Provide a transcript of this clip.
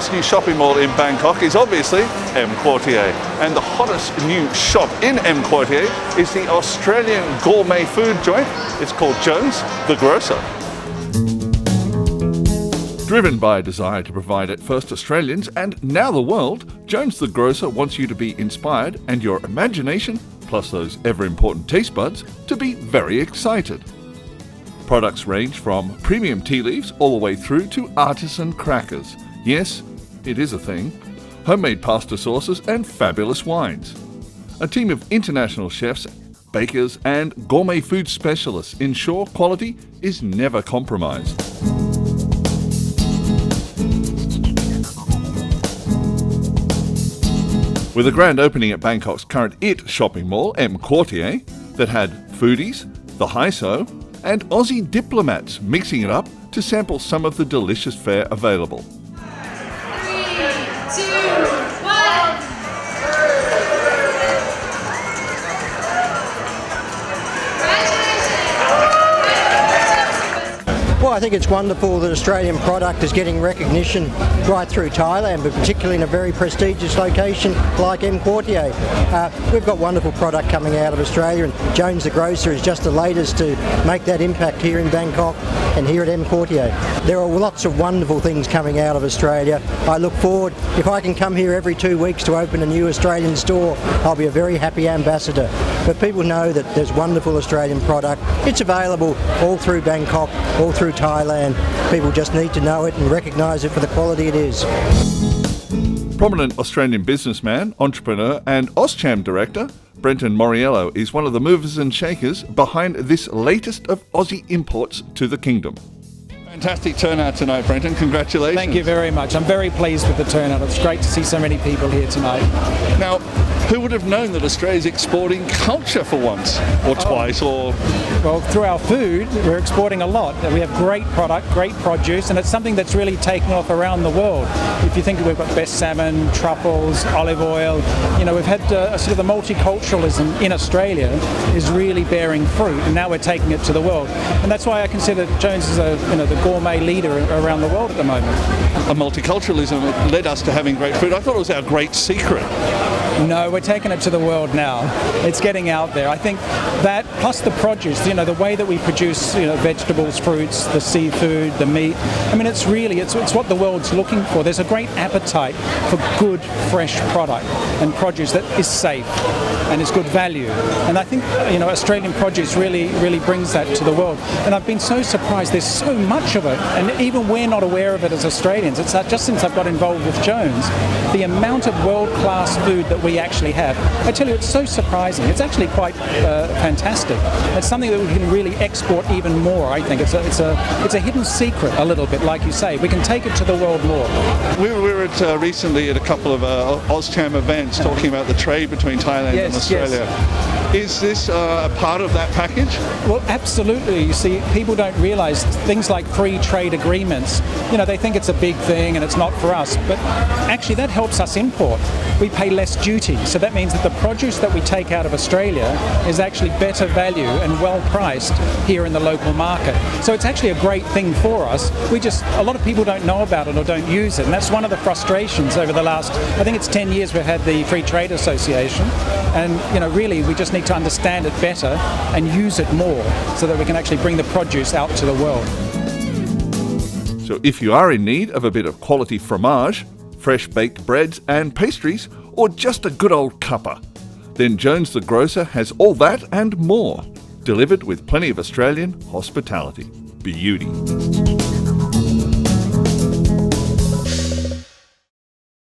hottest new shopping mall in Bangkok is obviously EMQuartier. And the hottest new shop in EMQuartier is the Australian gourmet food joint. It's called Jones the Grocer. Driven by a desire to provide at first Australians and now the world, Jones the Grocer wants you to be inspired and your imagination, plus those ever-important taste buds, to be very excited. Products range from premium tea leaves all the way through to artisan crackers. Yes, it is a thing. Homemade pasta sauces and fabulous wines. A team of international chefs, bakers and gourmet food specialists ensure quality is never compromised. With a grand opening at Bangkok's current IT shopping mall, EMQuartier, that had foodies, the Haiso, and Aussie diplomats mixing it up to sample some of the delicious fare available. 3, 2, 1. Well, I think it's wonderful that Australian product is getting recognition right through Thailand, but particularly in a very prestigious location like EMQuartier. We've got wonderful product coming out of Australia, and Jones the Grocer is just the latest to make that impact here in Bangkok and here at EMQuartier. There are lots of wonderful things coming out of Australia. I look forward, if I can come here every 2 weeks to open a new Australian store, I'll be a very happy ambassador. But people know that there's wonderful Australian product. It's available all through Bangkok, all through Thailand. People just need to know it and recognise it for the quality it is. Prominent Australian businessman, entrepreneur and AustCham director, Brenton Mauriello is one of the movers and shakers behind this latest of Aussie imports to the kingdom. Fantastic turnout tonight, Brenton. Congratulations. Thank you very much. I'm very pleased with the turnout. It's great to see so many people here tonight. Now, who would have known that Australia's exporting culture for once, or twice, or... Well, through our food, we're exporting a lot. We have great product, great produce, and it's something that's really taking off around the world. If you think we've got best salmon, truffles, olive oil, we've had sort of the multiculturalism in Australia is really bearing fruit, and now we're taking it to the world. And that's why I consider Jones as the gourmet leader around the world at the moment. A multiculturalism led us to having great food. I thought it was our great secret. No, we're taking it to the world now. It's getting out there. I think that, plus the produce, the way that we produce, vegetables, fruits, the seafood, the meat. I mean, it's what the world's looking for. There's a great appetite for good, fresh product and produce that is safe and is good value. And I think, Australian produce really brings that to the world. And I've been so surprised. There's so much of it, and even we're not aware of it as Australians. It's just since I've got involved with Jones, the amount of world-class food that we actually have. I tell you, it's so surprising. It's actually quite fantastic. It's something that we can really export even more. I think it's a hidden secret, a little bit, like you say. We can take it to the world more. We were recently at a couple of AustCham events talking about the trade between Thailand and Australia. Yes. Is this a part of that package? Well, absolutely. You see, people don't realise things like free trade agreements. They think it's a big thing and it's not for us. But actually, that helps us import. We pay less duty. So that means that the produce that we take out of Australia is actually better value and well priced here in the local market. So it's actually a great thing for us. A lot of people don't know about it or don't use it. And that's one of the frustrations over the last, I think it's 10 years we've had the Free Trade Association. And, really, we just need to understand it better and use it more so that we can actually bring the produce out to the world. So if you are in need of a bit of quality fromage, fresh baked breads and pastries, or just a good old cuppa, then Jones the Grocer has all that and more, delivered with plenty of Australian hospitality. Beauty.